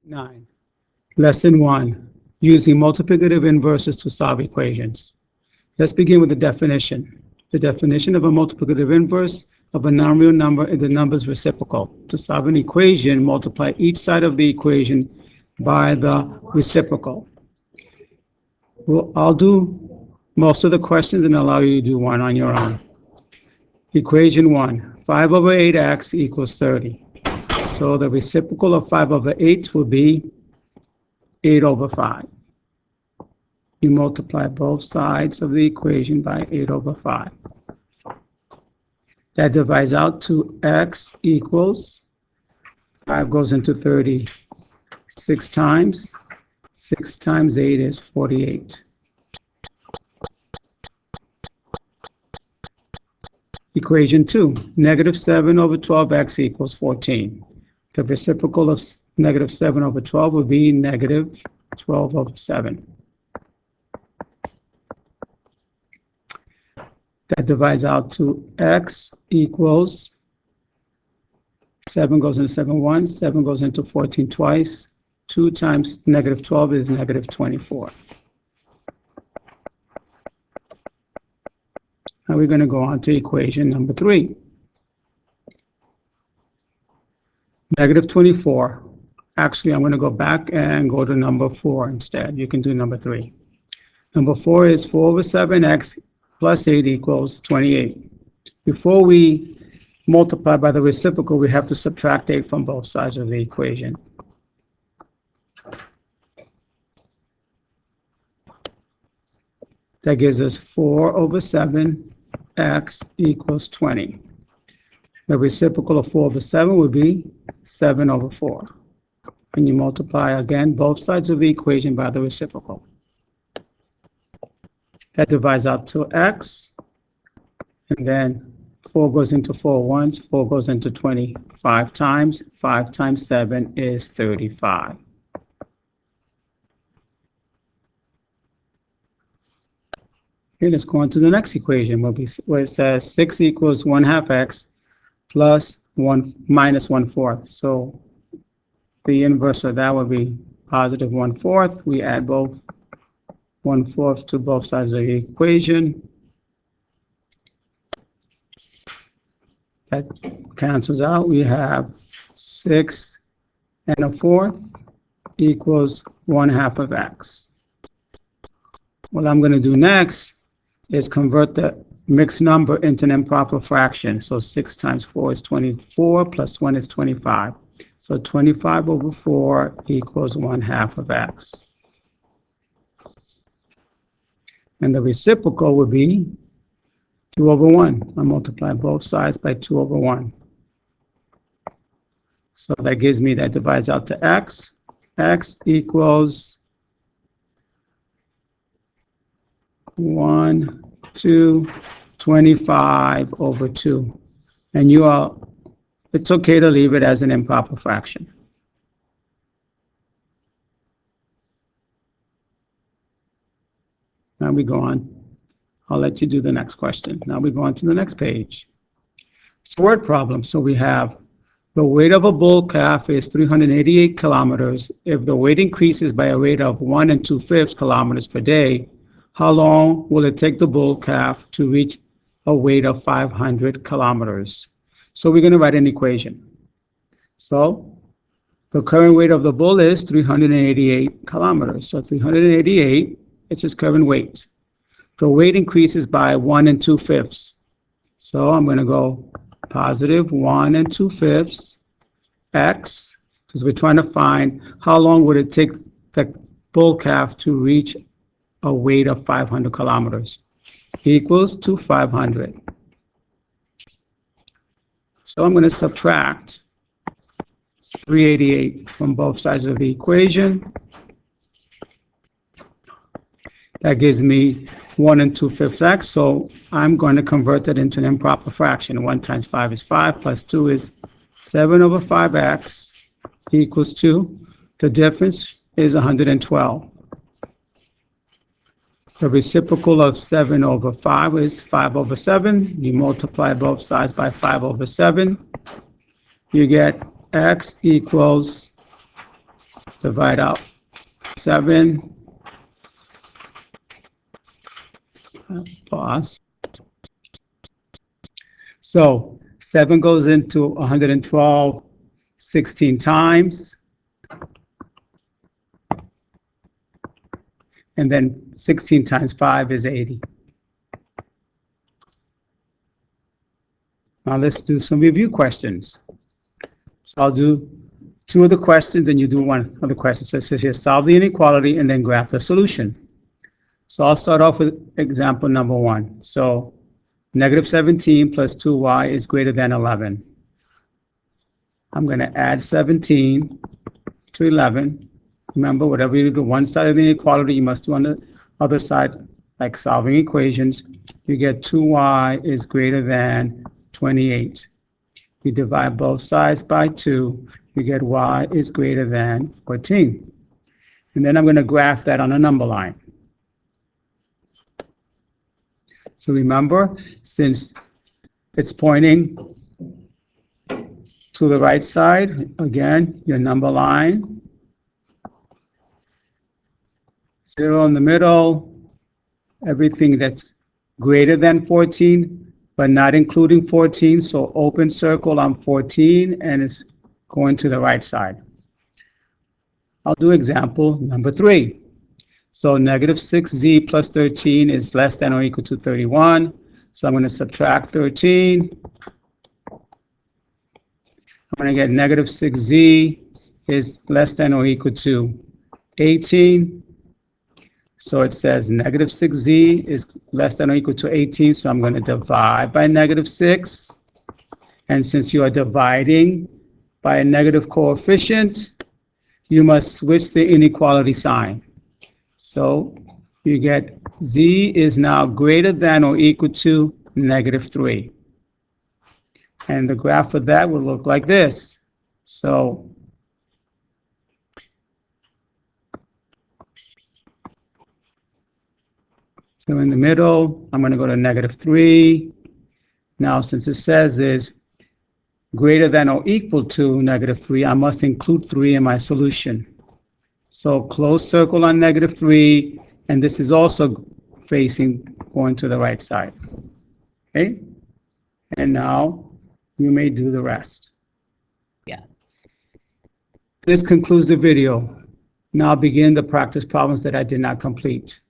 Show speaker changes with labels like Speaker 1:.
Speaker 1: 9. Lesson 1. Using multiplicative inverses to solve equations. Let's begin with the definition. The definition of a multiplicative inverse of a non-real number is the number's reciprocal. To solve an equation, multiply each side of the equation by the reciprocal. Well, I'll do most of the questions and allow you to do one on your own. Equation 1. 5 over 8x equals 30. So the reciprocal of 5 over 8 will be 8 over 5. You multiply both sides of the equation by 8 over 5. That divides out to x equals 5 goes into 30 6 times. 6 times 8 is 48. Equation 2. Negative 7 over 12x equals 14. The reciprocal of negative 7 over 12 would be negative 12 over 7. That divides out to x equals 7 goes into 7 once, 7 goes into 14 twice. 2 times negative 12 is negative 24. Now we're going to go on to equation number 3. Negative 24. Actually, I'm going to go back and go to number 4 instead. You can do number 3. Number 4 is 4 over 7x plus 8 equals 28. Before we multiply by the reciprocal, we have to subtract 8 from both sides of the equation. That gives us 4 over 7x equals 20. The reciprocal of 4 over 7 would be 7 over 4. And you multiply again both sides of the equation by the reciprocal. That divides out to x. And then 4 goes into 4 once, 4 goes into 20 5 times. 5 times 7 is 35. Okay, let's go on to the next equation where it says 6 equals 1/2 x plus 1 minus 1/4. So the inverse of that would be positive 1/4. We add both 1/4 to both sides of the equation. That cancels out. We have 6 1/4 equals 1/2 of x. What I'm going to do next is convert the mixed number into an improper fraction. So 6 times 4 is 24, plus 1 is 25. So 25 over 4 equals 1/2 of x. And the reciprocal would be 2 over 1. I multiply both sides by 2 over 1. So that gives me, that divides out to x. X equals 1, 2, 25 over 2. And it's okay to leave it as an improper fraction. Now we go on. I'll let you do the next question. Now we go on to the next page. It's a word problem. So we have the weight of a bull calf is 388 kilometers. If the weight increases by a rate of 1 2/5 kilometers per day, how long will it take the bull calf to reach a weight of 500 kilometers? So we're going to write an equation. So the current weight of the bull is 388 kilometers. So 388, it's his current weight. The weight increases by 1 2/5. So I'm going to go positive 1 2/5 x, because we're trying to find how long would it take the bull calf to reach a weight of 500 kilometers, equals to 500. So I'm going to subtract 388 from both sides of the equation. That gives me 1 2/5 x, so I'm going to convert that into an improper fraction. 1 times 5 is 5, plus 2 is 7 over 5x equals 2. The difference is 112. The reciprocal of 7 over 5 is 5 over 7. You multiply both sides by 5 over 7. You get x equals divide out 7. Pause. So 7 goes into 112 16 times. And then 16 times 5 is 80. Now let's do some review questions. So I'll do 2 of the questions and you do 1 of the questions. So it says here, solve the inequality and then graph the solution. So I'll start off with example number 1. So negative 17 plus 2y is greater than 11. I'm going to add 17 to 11. Remember, whatever you do one side of the inequality, you must do on the other side, like solving equations. You get 2y is greater than 28. You divide both sides by 2, you get y is greater than 14. And then I'm going to graph that on a number line. So remember, since it's pointing to the right side, again, your number line, 0 in the middle, everything that's greater than 14, but not including 14, so open circle on 14, and it's going to the right side. I'll do example number 3. So negative 6z plus 13 is less than or equal to 31. So I'm going to subtract 13. I'm going to get negative 6z is less than or equal to 18. So it says negative 6z is less than or equal to 18. So I'm going to divide by negative 6. And since you are dividing by a negative coefficient, you must switch the inequality sign. So you get z is now greater than or equal to negative 3. And the graph of that will look like this. So in the middle, I'm going to go to negative 3. Now, since it says is greater than or equal to negative 3, I must include 3 in my solution. So close circle on negative 3, and this is also facing going to the right side. Okay? And now you may do the rest.
Speaker 2: Yeah.
Speaker 1: This concludes the video. Now begin the practice problems that I did not complete.